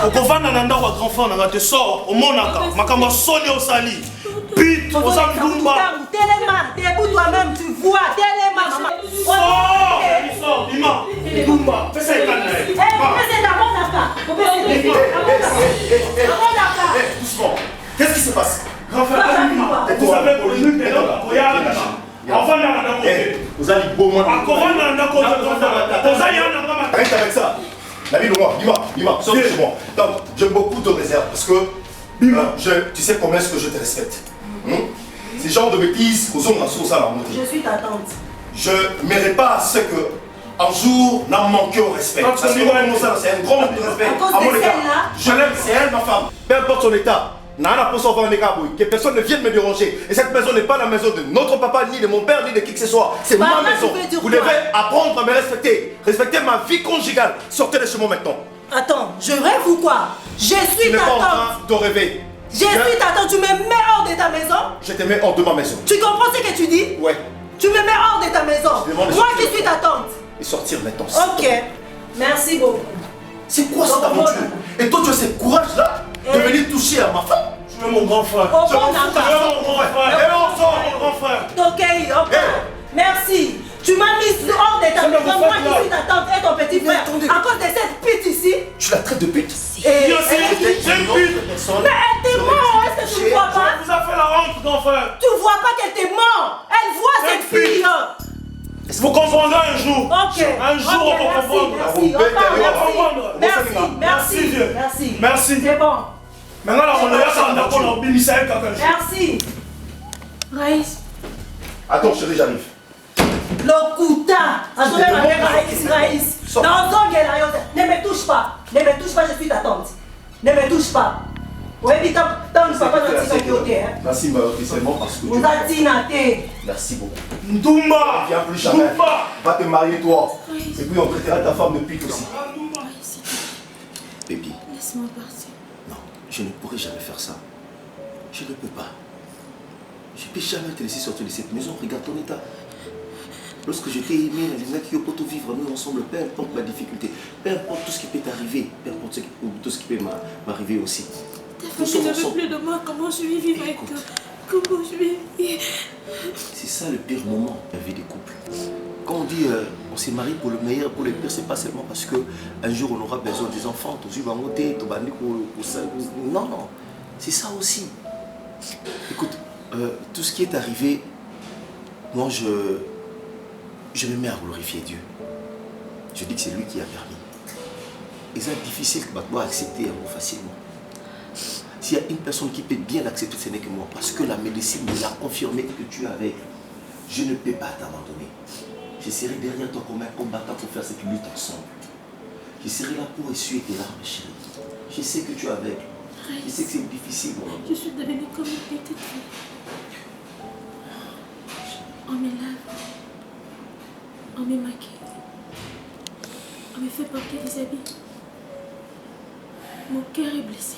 okovanda na ndako ya grand frère nanga te sort omonaka makambo soni osali pit oza mdumba debout toi-même tu vois telema maman sort bima mdumba pesa ekana doucement, qu'est-ce qui se passe? Grand frère vous avez connu de l'autre enfin là vous allez beau moi arrête avec ça. Nabil, Bima, sors de chez moi. J'aime beaucoup ton réserve parce que tu sais comment est-ce que je te respecte. Ces genres de bêtises, je suis ta tante. Je ne mérite pas ce que un jour n'a manqué au respect. Parce que c'est un grand manque de respect à mon égard. Je l'aime, c'est elle ma femme. Peu importe son état. Que personne ne vienne me déranger. Et cette maison n'est pas la maison de notre papa, ni de mon père, ni de qui que ce soit. C'est ma maison. Vous devez apprendre à me respecter. Respecter ma vie conjugale. Sortez de chez moi maintenant. Attends, je rêve ou quoi? Je suis ta tante. Tu n'es pas en train de rêver. Je suis ta tante. Tu me mets hors de ta maison? Je te mets hors de ma maison. Tu comprends ce que tu dis? Ouais. Tu me mets hors de ta maison. Moi qui suis ta tante. Et sortir maintenant. Ok. Merci beaucoup. C'est quoi cette aventure? Et toi, tu as ce courage-là de venir toucher à ma femme? Je veux mon grand frère. Je veux mon grand frère. Et on sort mon grand frère. Ok, merci. Tu m'as mis hors de ta maison. Moi qui suis ta tante et ton petit frère. À cause de cette pute ici. Tu la traites de pute? C'est une pute. Mais elle te ment. Est-ce que tu ne vois pas? Elle vous a fait la honte, grand frère. Tu vois pas qu'elle te ment? Elle voit cette fille. Vous comprendrez un jour. Ok. Un jour, on va comprendre. Merci. C'est bon. Maintenant, on est d'accord, on oublie ça quelqu'un. Merci. Raïs. Attends, chérie, j'arrive. Lokuta. Raïs. Ne me touche pas. Ne me touche pas, je suis ta tante. Ne me touche pas. Oui, mais tant que papa n'a pas de Merci, Mayoki, c'est bon parce que vous avez merci beaucoup. Ndoumba. Viens plus jamais. Va te marier, toi. Et puis on traitera ta femme de pute aussi. Baby. Laisse-moi partir. Non, je ne pourrai jamais faire ça. Je ne peux pas. Je ne peux jamais te laisser sortir de cette maison. Regarde ton état. Lorsque je t'ai aimé, les mecs qui ont tout vivre nous ensemble, peu importe ma difficulté, peu importe tout ce qui peut t'arriver, peu importe tout ce qui peut m'arriver aussi. Ta famille ne veut plus de moi. Comment je vais vivre avec toi? Comment je vais vivre? C'est ça le pire moment de la vie des couples. Quand on dit on s'est marié pour le meilleur, pour le pire, c'est pas seulement parce qu'un jour on aura besoin des enfants, non, non, c'est ça aussi. Écoute, tout ce qui est arrivé, moi je me mets à glorifier Dieu. Je dis que c'est lui qui a permis. Et c'est difficile que tu accepter facilement. S'il y a une personne qui peut bien accepter, ce n'est que moi. Parce que la médecine me l'a confirmé que tu es avec. Je ne peux pas t'abandonner. Je serai derrière toi comme un combattant pour faire cette lutte ensemble. Je serai là pour essuyer tes larmes, chérie. Je sais que tu es avec. Je sais que c'est difficile. Je suis devenue comme une petite fille. On me lave. On me maquille. On me fait porter des habits. Mon cœur est blessé.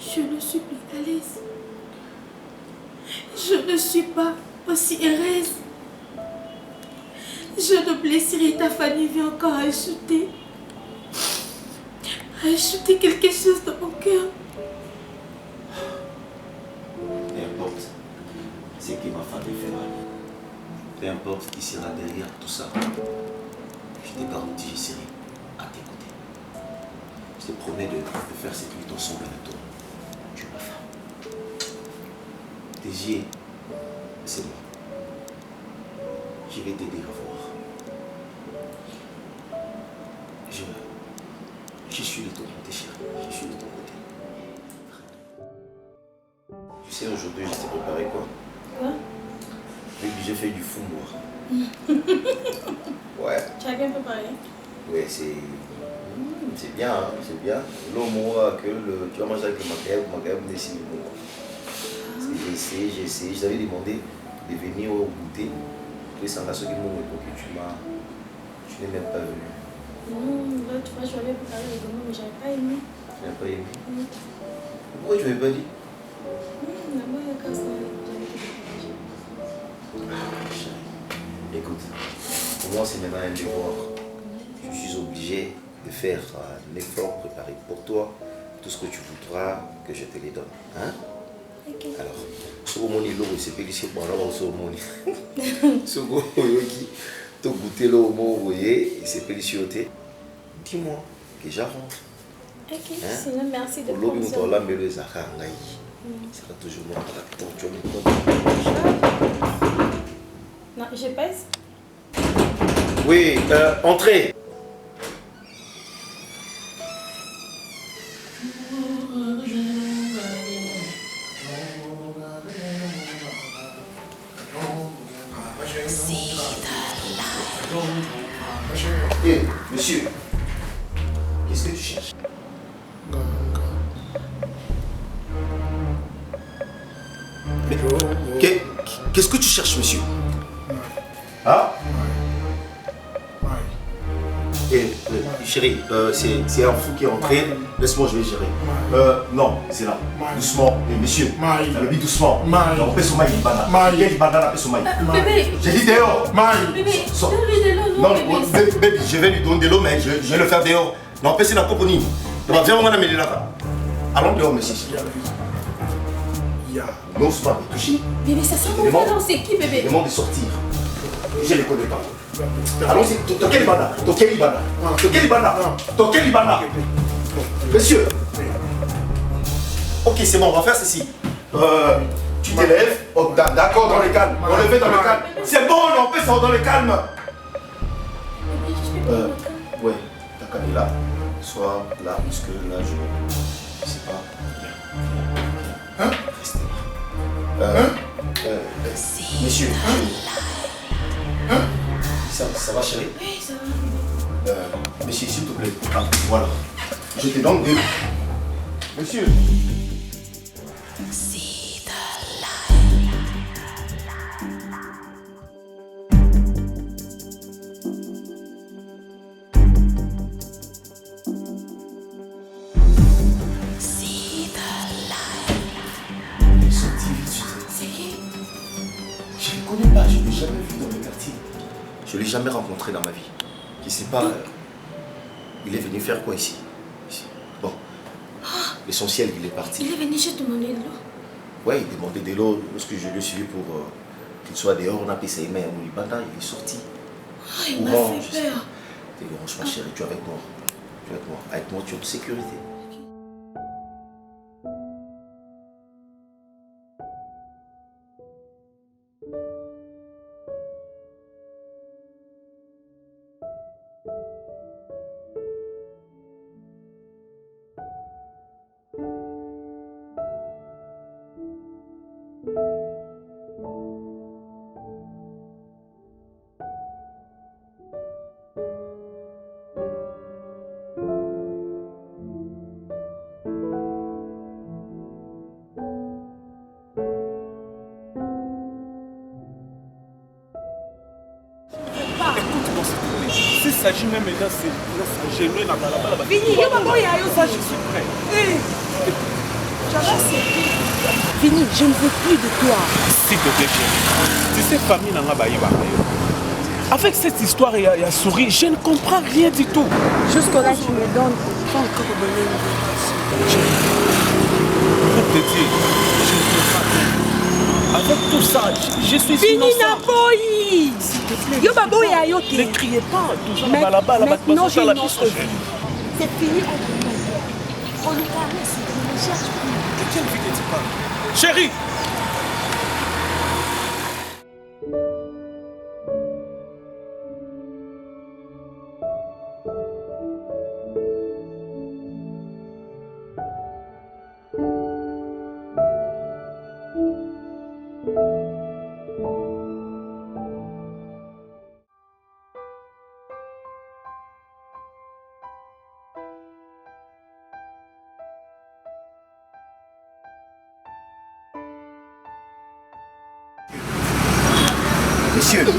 Je ne suis plus à l'aise. Je ne suis pas aussi heureuse. Je ne blesserai ta famille vient encore ajouter quelque chose dans mon cœur. Peu importe ce qui m'a fait faire mal. Peu importe qui sera derrière tout ça. Je te garantis, je serai à tes côtés. Je te promets de faire cette lutte ensemble avec toi. Tu es ma femme. Tes yeux, c'est moi. Je vais t'aider à voir. Je suis de ton côté, chérie. Je suis de ton côté. Tu sais, aujourd'hui, je t'ai préparé quoi? Quoi? Oui, j'ai fait du fou, moi. Ouais. Tu as bien préparé? Ouais, c'est bien, hein, c'est bien. L'homme, tu vas manger avec le macabre, ici. J'ai essayé. Je t'avais demandé de venir au goûter. Tu es sans la seconde que tu n'es même pas venu. L'autre fois, je l'avais préparé les gommes, mais je n'avais pas aimé. Tu n'as pas aimé? Pourquoi tu ne m'avais pas dit? Écoute, pour moi c'est maintenant un devoir. Je suis obligé de faire un effort préparé pour toi. Tout ce que tu voudras, que je te les donne. Hein? Okay. Alors, ce que je c'est que c'est bon, là, ce que tu goûté l'eau, c'est que dis-moi que j'arrange. Ok, hein? Sinon merci de prendre ça. C'est toujours mon tracteur. Non, je pèse. Oui, entrez. Hey, monsieur, qu'est-ce que tu cherches? Qu'est-ce que tu cherches, monsieur? Hein? Et, chérie, c'est un fou qui est entré. Laisse-moi, je vais gérer. Non, c'est là. Doucement. Et monsieur, le doucement. On peut sommeiller une banane. Quelle banane peut sommeiller? Bébé. J'ai dit dehors. Bébé, donne-lui de l'eau. Non, bébé, je vais lui donner de l'eau, mais je vais le faire dehors. Non, c'est la compagnie. Viens, on va l'amener là. Allons dehors, monsieur. Non, c'est pas touché. Bébé, ça sent bon alors, c'est qui, bébé? Demande de sortir. Je ne les connais pas. Allons-y, Tokelibana. Tokelibana. Tokelibana. Tokelibana. Monsieur. Ok, c'est bon, on va faire ceci. Tu t'élèves. Oh, d'accord, dans le calme. On le fait dans le calme. C'est bon, on fait ça dans le calme. Ouais, ta Camilla, sois là, parce que là, je sais pas. Hein? Restez là. Messieurs. Hein? Ça va, chérie? Oui, ça va. Monsieur, s'il te plaît. Ah, voilà. Je te donne deux. Monsieur. Je ne l'ai jamais rencontré dans ma vie. Je ne sais pas, il est venu faire quoi ici? Bon, l'essentiel, il est parti. Il est venu chez demander de l'eau? Oui, il demandait de l'eau. Lorsque je l'ai suivi pour qu'il soit dehors, on a payé ses mains à Moulibanda, il est sorti. Il m'a fait peur. Franchement, chérie, tu es avec moi. Tu es avec moi. Avec moi, tu es en sécurité. S'il s'agit même maintenant, c'est gêné la balabala. Vini, ça, je suis prêt. Vini, je ne veux plus de toi. S'il te plaît, chérie. Tu sais, famille n'a pas. Avec cette histoire, il y a souri, je ne comprends rien du tout. Jusqu'au-là, tu me donnes pas encore donner une information. Pour te dire, je ne peux pas. Avec tout ça, je suis Vini innocent. Naboyi. S'il te plaît. Yo baboya yo te. Ne criez pas. Maintenant, j'ai une autre vie. C'est fini entre nous. On nous caresse, on ne cherche plus. De quelle vie que tu parles? Chérie! Monsieur, qu'est-ce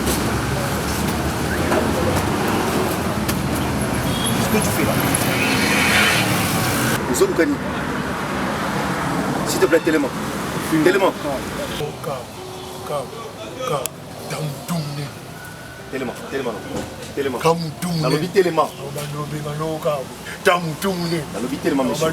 que tu fais là? Vous autres, Kani, s'il te plaît, télément. Télément. Télément, télément. Télément. Nalobi télément. Nalobi télément, monsieur.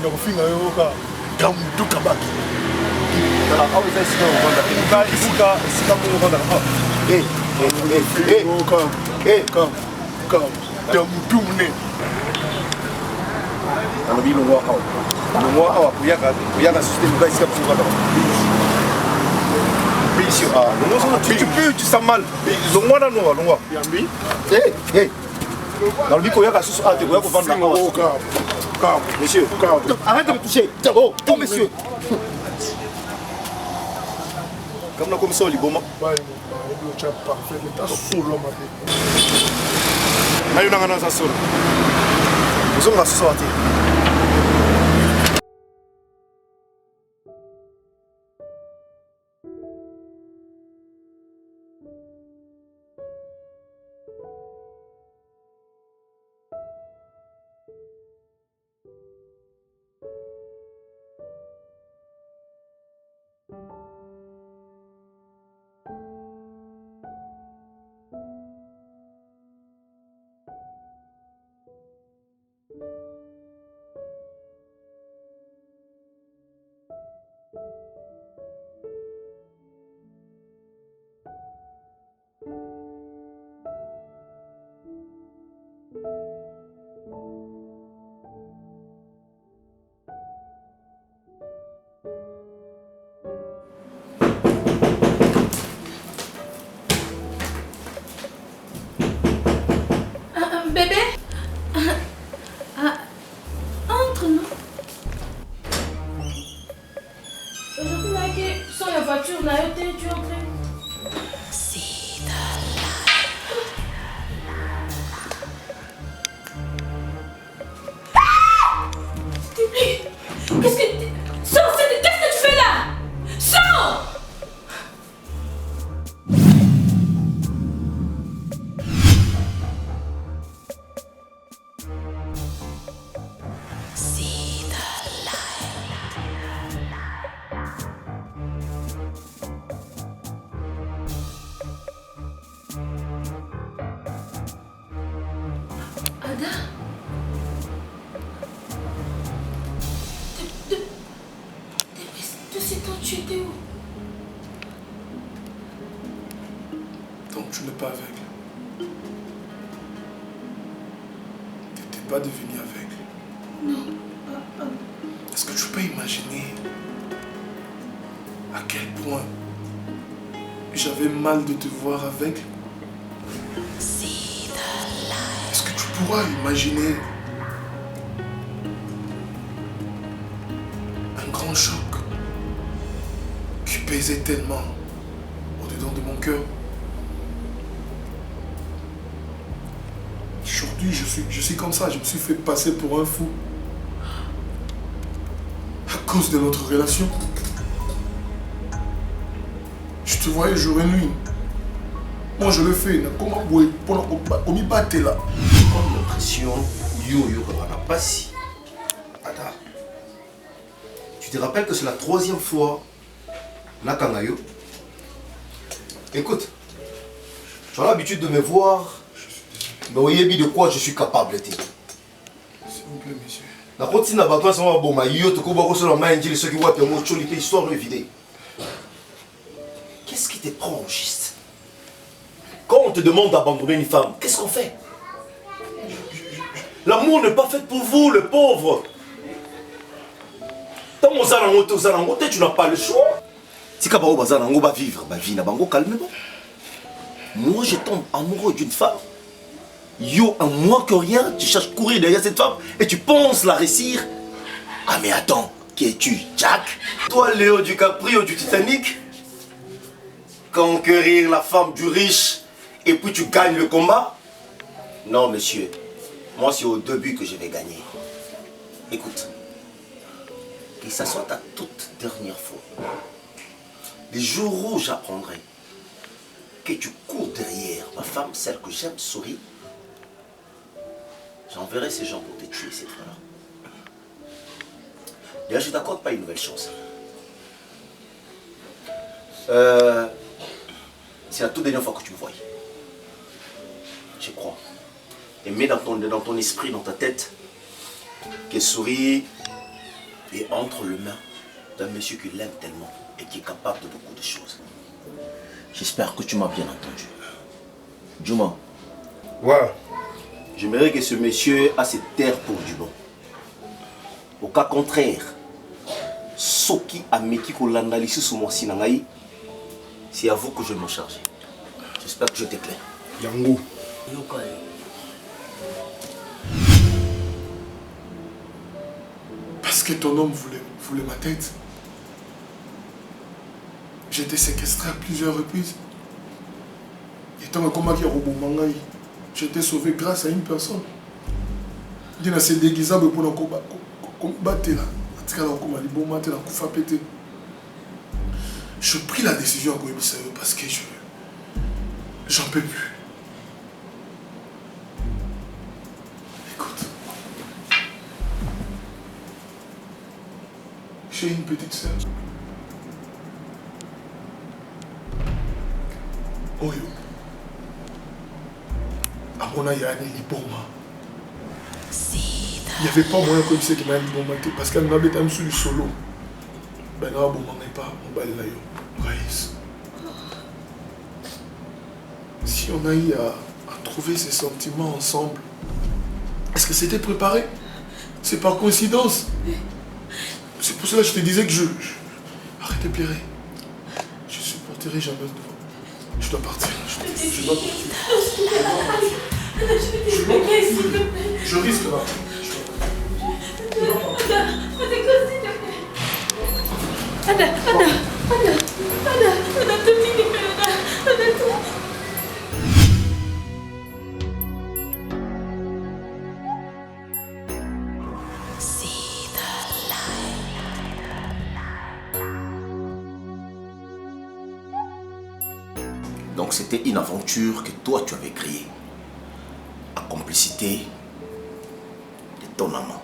Nalobi longwa awa. Longwa awa kuyaka système ba ici pour là. Monsieur, tu sens mal. Longwa na longwa. Yambi. Nalobi kuyaka susu ate kuyaka vendre awa. Monsieur, arrête de me toucher. Oh, monsieur. Comme la commission Liboma. Nayo nanga na solo. Nous sommes sortis. matin, tu es entré. Qu'est-ce que tu fais là? Sors! Ada? Depuis ce temps, tu étais où? Donc tu n'es pas aveugle. Tu n'étais pas devenu aveugle. Non. Est-ce que tu peux imaginer à quel point j'avais mal de te voir aveugle? Est-ce que tu pourras imaginer un grand choc qui pesait tellement au-dedans de mon cœur? Aujourd'hui, je suis comme ça, je me suis fait passer pour un fou. À cause de notre relation. Je te voyais jour et nuit. Moi je le fais, comment on m'y battait là. Comme l'impression, yo n'a pas si. Ada, tu te rappelles que c'est la 3e fois Nakangayo. Écoute, tu as l'habitude de me voir, mais au yébi de quoi je suis capable. S'il vous plaît, monsieur. La routine n'a pas besoin de bon maillot, tu peux sur la main, dire ceux qui voient tes mots, tu as histoire de vider. Qu'est-ce qui te prend au juste? Quand on te demande d'abandonner une femme, qu'est-ce qu'on fait? L'amour n'est pas fait pour vous, le pauvre. Tant que tu n'as pas le choix. Si tu vas vivre, calmement. Moi, je tombe amoureux d'une femme. Yo, en moins que rien, tu cherches à courir derrière cette femme et tu penses la réussir. Ah mais attends, qui es-tu, Jack? Toi, Léo DiCaprio du Titanic? Conquérir la femme du riche et puis tu gagnes le combat? Non, monsieur. Moi, c'est au début que je vais gagner. Écoute, que ça soit ta toute dernière fois. Les jours où j'apprendrai que tu cours derrière ma femme, celle que j'aime, sourit, j'enverrai ces gens pour te tuer cette fois-là. D'ailleurs, je ne t'accorde pas une nouvelle chance. C'est la toute dernière fois que tu me vois. Je crois. Et mets dans ton esprit, dans ta tête, que sourit est entre les mains d'un monsieur qui l'aime tellement et qui est capable de beaucoup de choses. J'espère que tu m'as bien entendu. Juma. Ouais. J'aimerais que ce monsieur a cette terre pour du bon. Au cas contraire, Soki Ameki Kolandalisi Soumosi Nangaï, c'est à vous que je vais m'en charger. J'espère que je t'éclaire. Yango. Parce que ton homme voulait ma tête. J'ai été séquestré à plusieurs reprises. Et tant que j'ai été sauvé grâce à une personne. Il a s'est déguisé pour nous combattre là. Je pris la décision à Goïbissayo parce que j'en peux plus. Écoute, j'ai une petite sœur. Oyo. À mon aïe, il y a un liboma. Il n'y avait pas moyen comme ça qu'il m'a liboma parce qu'elle m'avait été sous du solo. Ben là, bon, on n'est pas, on va aller là. Raïs. Si on a eu à trouver ces sentiments ensemble, est-ce que c'était préparé? C'est par coïncidence. C'est pour cela que je te disais que arrête de pleurer. Je supporterai jamais devant. Je dois partir. Je dois partir. Je risque là. Ada. On a tout dit, Mélona. On a tout. Donc c'était une aventure que toi tu avais créée, en complicité de ton amant,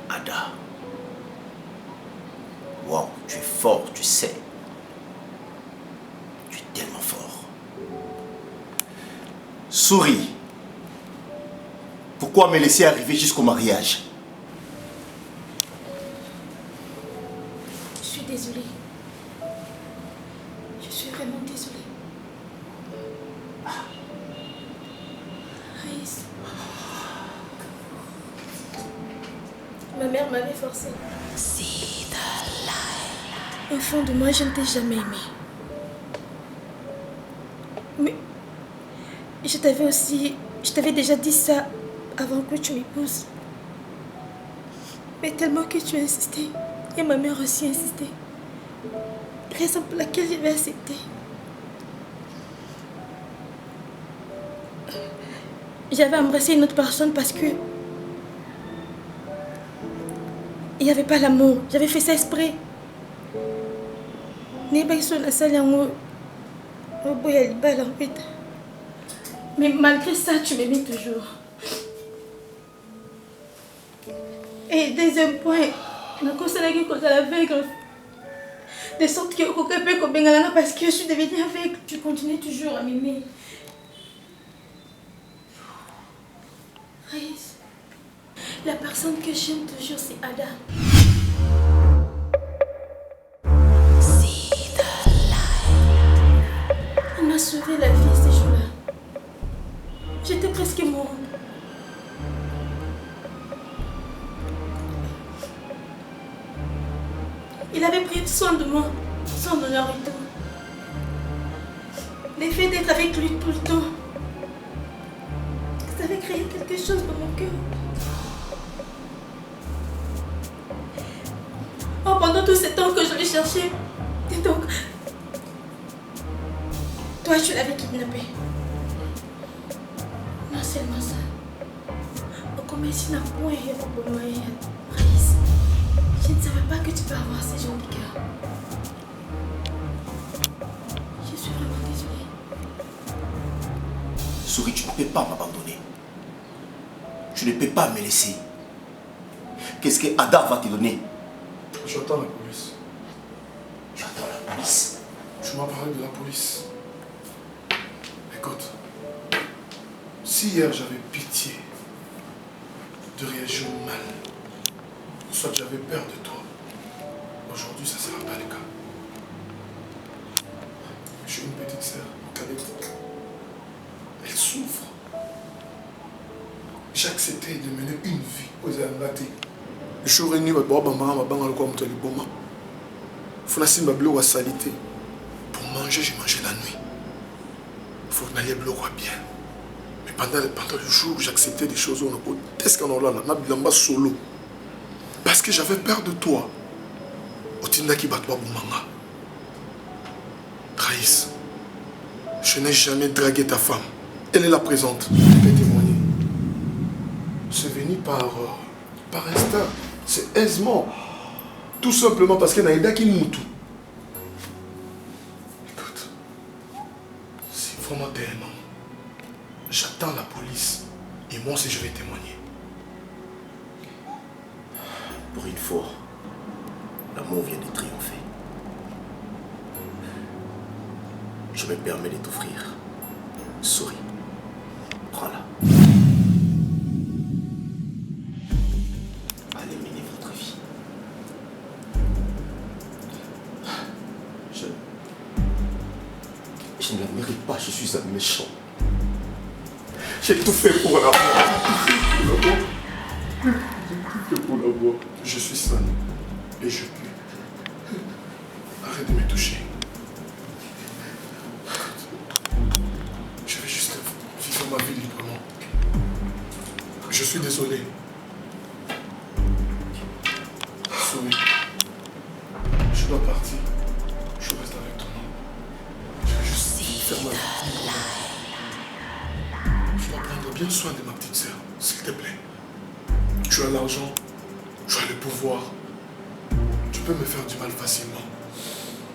Ada. Wow, tu es fort, tu sais. Tu es tellement fort. Souris. Pourquoi me laisser arriver jusqu'au mariage? Je suis désolée. Je suis vraiment désolée. Raïs. Ma mère m'avait forcée. Au fond de moi, je ne t'ai jamais aimé. Mais je t'avais déjà dit ça avant que tu m'épouses. Mais tellement que tu as insisté, et ma mère aussi a insisté. Raison pour laquelle j'avais accepté. J'avais embrassé une autre personne parce que il n'y avait pas l'amour. J'avais fait ça exprès. Mais malgré ça, tu m'aimais toujours. Et deuxième point, de sorte que parce que je suis devenue aveugle, tu continues toujours à m'aimer. Raïs, la personne que j'aime toujours, c'est Ada. Il m'a sauvé la vie ces jours-là. J'étais presque morte. Il avait pris soin de moi, son honneur et tout. L'effet d'être avec lui tout le temps, ça avait créé quelque chose dans mon cœur. Oh, pendant tout ce temps que je l'ai cherché, et donc, toi tu l'avais kidnappé. Non seulement ça, comme si n'a point pour moi, Raïs. Je ne savais pas que tu peux avoir ces gens de cœur. Je suis vraiment désolée. Souris, tu ne peux pas m'abandonner. Tu ne peux pas me laisser. Qu'est-ce que Ada va te donner? J'attends la police. Tu attends la police? Tu m'as parlé de la police. Écoute, si hier j'avais pitié de réagir mal, soit j'avais peur de toi, aujourd'hui ça ne sera pas le cas. J'ai une petite sœur, cadette. Elle souffre. J'ai accepté de mener une vie aux Angatés. Le jour et nuit, je vais manger la salité. Pour manger, j'ai mangé la nuit. Il faut que je me bien. Mais pendant le jour, j'ai accepté des choses. Qu'est-ce qu'on a là? Solo. Parce que j'avais peur de toi. Raïs, je n'ai jamais dragué ta femme. Elle est la présente. Je peux témoigner. C'est venu par instinct. C'est aisement. Tout simplement parce qu'elle n'a aidé qui moutou. Écoute, si vraiment t'es un homme, j'attends la police et moi aussi je vais témoigner. Pour une fois, l'amour vient de triompher. Je me permets de t'offrir. Souris. Prends-la. Allez mener votre vie. Je ne la mérite pas, je suis un méchant. J'ai tout fait pour l'avoir. J'ai tout fait pour l'avoir. Je suis sale et je pue. Arrête de me toucher. Je vais juste vivre ma vie librement. Je suis désolé. Souris. Je dois partir. faire ma vie. Je dois prendre bien soin de ma petite sœur, s'il te plaît. Tu as l'argent, tu as le pouvoir. Tu peux me faire du mal facilement.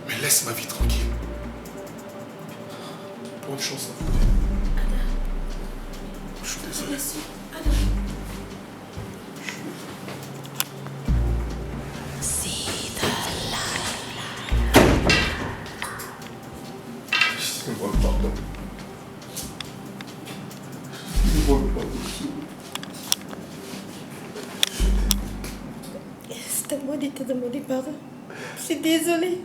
Mais laisse ma vie tranquille. Bonne chance à vous. Ada. Je suis désolé. Ada. Je demande pardon. Je demande pardon. C'est à moi de te demander pardon. Je suis désolée.